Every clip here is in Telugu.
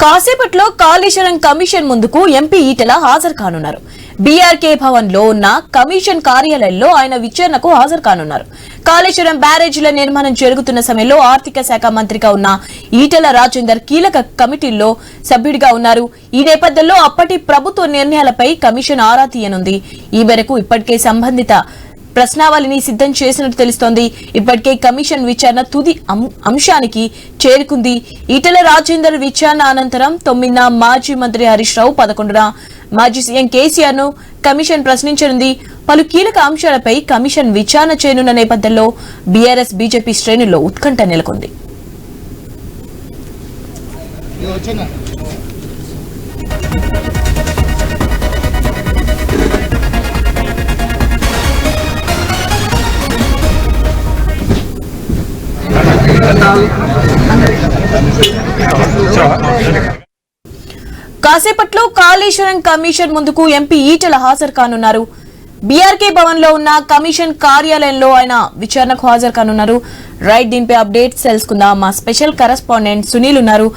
కాసేపట్లో కాళేశ్వరం కమిషన్ ముందుకు ఎంపీ ఈటెల హాజరు కానున్నారు. బీఆర్కే భవన్ లో ఉన్న కమిషన్ కార్యాలయంలో ఆయన విచారణకు హాజరు కానున్నారు. కాళేశ్వరం బ్యారేజీల నిర్మాణం జరుగుతున్న సమయంలో ఆర్థిక శాఖ మంత్రిగా ఉన్న ఈటెల రాజేందర్ కీలక కమిటీల్లో సభ్యుడిగా ఉన్నారు. ఈ నేపథ్యంలో అప్పటి ప్రభుత్వ నిర్ణయాలపై కమిషన్ ఆరా తీయనుంది. ఈ మేరకు ఇప్పటికే సంబంధిత ప్రశ్నావళిని సిద్ధం చేసినట్టు తెలుస్తోంది. ఇప్పటికే కమిషన్ విచారణ తుది అంశానికి చేరుకుంది. ఈటెల రాజేందర్ విచారణ అనంతరం 9న మాజీ మంత్రి హరీష్ రావు, 11న మాజీ సీఎం కేసీఆర్ ను కమిషన్ ప్రశ్నించనుంది. పలు కీలక అంశాలపై కమిషన్ విచారణ చేయనున్న నేపథ్యంలో బీఆర్ఎస్ బీజేపీ శ్రేణుల్లో ఉత్కంఠ నెలకొంది. కాసేపట్లో కాళేశ్వరం కమిషన్ ముందుకు ఎంపీ ఈటెల హాజరు కానున్నారు. బీఆర్కే భవన్ లో ఉన్న కమిషన్ కార్యాలయంలో ఆయన విచారణకు హాజరు కానున్నారు. రైట్, దీనిపై అప్డేట్స్ తెలుసుకుందాం. మా స్పెషల్ కరెస్పాండెంట్ సునీల్ ఉన్నారు.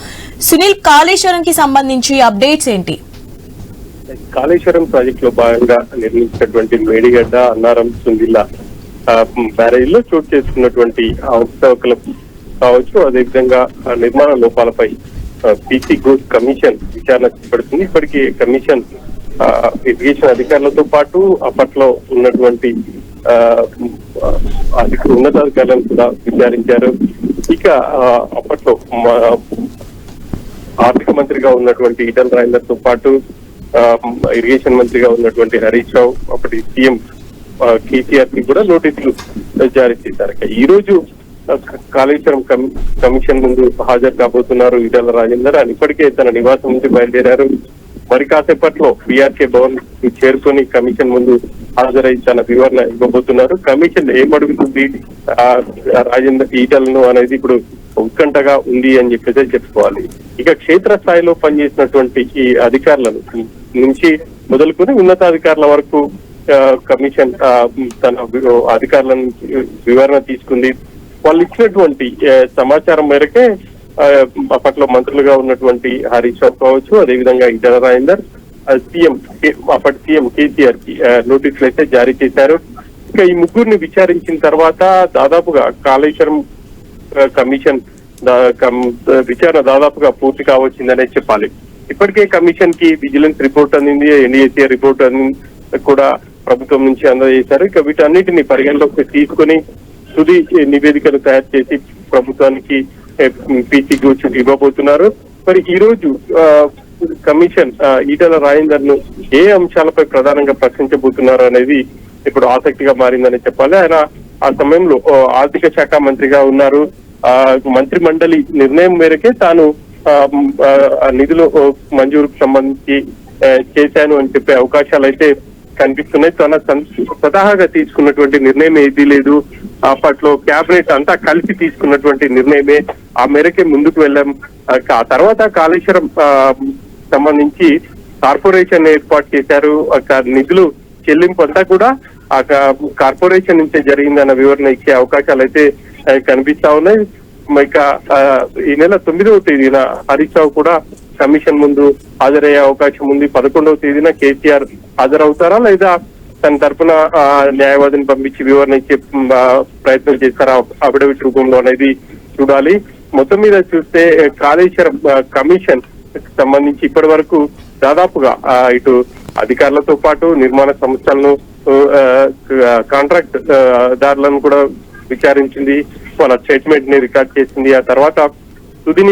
సునీల్, కాళేశ్వరం కి సంబంధించి అప్డేట్స్ ఏంటి? కాళేశ్వరం ప్రాజెక్ట్ లో భాగంగా నిర్మించినటువంటి మేడిగడ్డ, అన్నారం, సుందిల్లా బ్యారేజ్ లో చోటు చేసుకున్నటువంటి అవకతవకలు కావచ్చు, అదేవిధంగా నిర్మాణ లోపాలపై పీసీ ఘోష్ కమిషన్ విచారణ చేపడుతుంది. ఇప్పటికీ కమిషన్ ఇరిగేషన్ అధికారులతో పాటు అప్పట్లో ఉన్నటువంటి ఉన్నతాధికారులను కూడా విచారించారు. ఇక అప్పట్లో ఆర్థిక మంత్రిగా ఉన్నటువంటి ఈటెల రాజేందర్ తో పాటు ఇరిగేషన్ మంత్రిగా ఉన్నటువంటి హరీష్ రావు, అప్పటి సీఎం కేసీఆర్ కి కూడా నోటీసులు జారీ చేశారు. ఈ రోజు కాళేశ్వరం కమిషన్ ముందు హాజరు కాబోతున్నారు ఈటెల రాజేందర్. అని ఇప్పటికే తన నివాసం నుంచి బయలుదేరారు. మరి కాసేపట్లో బీఆర్కే భవన్ చేరుకొని కమిషన్ ముందు హాజరై తన వివరణ ఇవ్వబోతున్నారు. కమిషన్ ఏమడుగుతుంది రాజేందర్ ఈటెలను అనేది ఇప్పుడు ఉత్కంఠగా ఉంది అని చెప్పేసి చెప్పుకోవాలి. ఇక క్షేత్రస్థాయిలో పనిచేసినటువంటి ఈ అధికారులను నుంచి మొదలుకొని ఉన్నతాధికారుల వరకు కమిషన్ తన అధికారుల నుంచి వివరణ తీసుకుంది. వాళ్ళు ఇచ్చినటువంటి సమాచారం మేరకే అప్పట్లో మంత్రులుగా ఉన్నటువంటి హరీష్ రావు కావచ్చు, అదేవిధంగా ఈటెల రాజేందర్ అప్పటి సీఎం కేసీఆర్ కి నోటీసులు అయితే జారీ చేశారు. ఇక ఈ ముగ్గురిని విచారించిన తర్వాత దాదాపుగా కాళేశ్వరం కమిషన్ విచారణ దాదాపుగా పూర్తి కావచ్చిందనే చెప్పాలి. ఇప్పటికే కమిషన్ కి విజిలెన్స్ రిపోర్ట్ అందింది, ఎన్డీఏసీ రిపోర్ట్ కూడా ప్రభుత్వం నుంచి అందజేశారు. ఇక వీటన్నిటిని పరిగణలోకి తీసుకుని తుది నివేదికలు తయారు చేసి ప్రభుత్వానికి పీసీ ఘోష్ ఇవ్వబోతున్నారు. మరి ఈ రోజు కమిషన్ ఈటెల రాజేందర్ ను ఏ అంశాలపై ప్రధానంగా ప్రశ్నించబోతున్నారు అనేది ఇప్పుడు ఆసక్తిగా మారిందని చెప్పాలి. ఆయన ఆ సమయంలో ఆర్థిక శాఖ మంత్రిగా ఉన్నారు. మంత్రి మండలి నిర్ణయం మేరకే తాను నిధులు మంజూరుకు సంబంధించి చేశాను అని చెప్పే అవకాశాలు అయితే కనిపిస్తున్నాయి. తన స్వతహాగా తీసుకున్నటువంటి నిర్ణయం ఏదీ లేదు. అప్పట్లో కేబినెట్ అంతా కలిసి తీసుకున్నటువంటి నిర్ణయమే. ఆ మేరకే ముందుకు వెళ్ళాం. ఆ తర్వాత కాళేశ్వరం సంబంధించి కార్పొరేషన్ ఏర్పాటు చేశారు. నిధులు చెల్లింపు అంతా కూడా ఆ కార్పొరేషన్ నుంచే జరిగిందన్న వివరణ ఇచ్చే అవకాశాలు అయితే కనిపిస్తా ఉన్నాయి. ఇక ఈ నెల 9వ తేదీన హరీష్ రావు కూడా కమిషన్ ముందు హాజరయ్యే అవకాశం ఉంది. 11వ తేదీన కేసీఆర్ హాజరవుతారా లేదా తన తరఫున న్యాయవాదిని పంపించి వివరణ ఇచ్చే ప్రయత్నం చేస్తారా అఫిడవిట్ రూపంలో అనేది చూడాలి. మొత్తం మీద చూస్తే కాళేశ్వరం కమిషన్ సంబంధించి ఇప్పటి వరకు దాదాపుగా ఇటు అధికారులతో పాటు నిర్మాణ సంస్థలను, కాంట్రాక్ట్ దారులను కూడా విచారించింది. వాళ్ళ స్టేట్మెంట్ ని రికార్డ్ చేసింది. ఆ తర్వాత తుది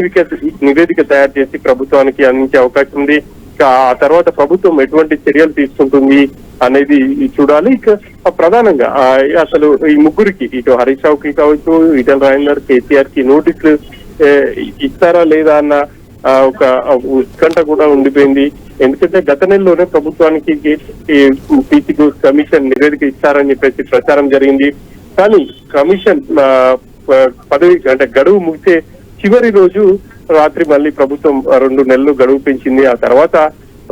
నివేదిక తయారు చేసి ప్రభుత్వానికి అందించే అవకాశం ఉంది. ఆ తర్వాత ప్రభుత్వం ఎటువంటి చర్యలు తీసుకుంటుంది అనేది చూడాలి. ఇక ప్రధానంగా అసలు ఈ ముగ్గురికి, ఇటు హరీష్ రావుకి కావచ్చు, ఈటెల రాజేందర్, కేసీఆర్ కి నోటీసులు ఇస్తారా లేదా అన్న ఒక ఉత్కంఠ కూడా ఉండిపోయింది. ఎందుకంటే గత నెలలోనే ప్రభుత్వానికి పీసీ ఘోష్ కమిషన్ నివేదిక ఇస్తారని చెప్పేసి ప్రచారం జరిగింది. కానీ కమిషన్ పదవి అంటే గడువు ముగిసే చివరి రోజు రాత్రి మళ్ళీ ప్రభుత్వం 2 నెలలు గడువు పెంచింది. ఆ తర్వాత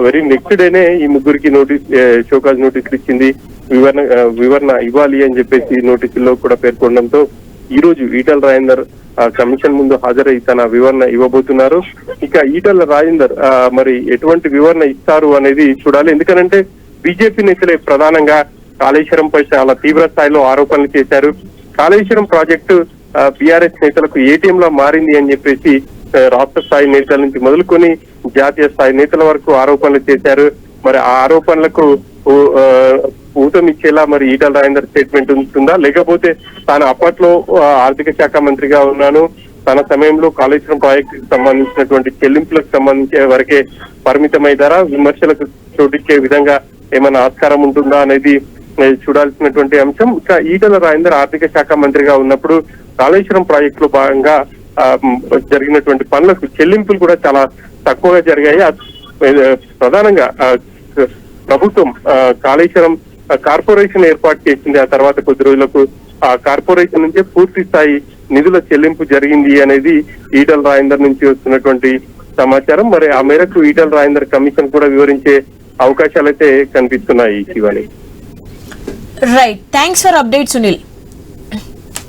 వెరీ నెక్స్ట్ డేనే ఈ ముగ్గురికి షోకాజ్ నోటీసులు ఇచ్చింది. వివరణ ఇవ్వాలి అని చెప్పేసి నోటీసుల్లో కూడా పేర్కొనడంతో ఈ రోజు ఈటల రాజేందర్ కమిషన్ ముందు హాజరై తన వివరణ ఇవ్వబోతున్నారు. ఇక ఈటల రాజేందర్ మరి ఎటువంటి వివరణ ఇస్తారు అనేది చూడాలి. ఎందుకనంటే బీజేపీ నేతలే ప్రధానంగా కాళేశ్వరంపై చాలా తీవ్ర స్థాయిలో ఆరోపణలు చేశారు. కాళేశ్వరం ప్రాజెక్టు బీఆర్ఎస్ నేతలకు ఏటీఎం లా మారింది అని చెప్పేసి రాష్ట్ర స్థాయి నేతల నుంచి మొదలుకొని జాతీయ స్థాయి నేతల వరకు ఆరోపణలు చేశారు. మరి ఆ ఆరోపణలకు ఊతమిచ్చేలా మరి ఈటల రాజేందర్ స్టేట్మెంట్ ఉంటుందా, లేకపోతే తాను అప్పట్లో ఆర్థిక శాఖ మంత్రిగా ఉన్నాను, తన సమయంలో కాళేశ్వరం ప్రాజెక్టుకు సంబంధించినటువంటి చెల్లింపులకు సంబంధించే వరకే పరిమితమైదారా, విమర్శలకు చోటిచ్చే విధంగా ఏమైనా ఆస్కారం ఉంటుందా అనేది చూడాల్సినటువంటి అంశం. ఇక ఈటల రాజేందర్ ఆర్థిక శాఖ మంత్రిగా ఉన్నప్పుడు కాళేశ్వరం ప్రాజెక్టు లో భాగంగా జరిగినటువంటి పనులకు చెల్లింపులు కూడా చాలా తక్కువగా జరిగాయి. ప్రధానంగా ప్రభుత్వం కాళేశ్వరం కార్పొరేషన్ ఏర్పాటు చేసింది. ఆ తర్వాత కొద్ది రోజులకు ఆ కార్పొరేషన్ నుంచే పూర్తి స్థాయి నిధుల చెల్లింపు జరిగింది అనేది ఈటల రాజేందర్ నుంచి వస్తున్నటువంటి సమాచారం. మరి ఆ మేరకు ఈటల రాజేందర్ కమిషన్ కూడా వివరించే అవకాశాలైతే కనిపిస్తున్నాయి. Shivani. Right, thanks for update Sunil.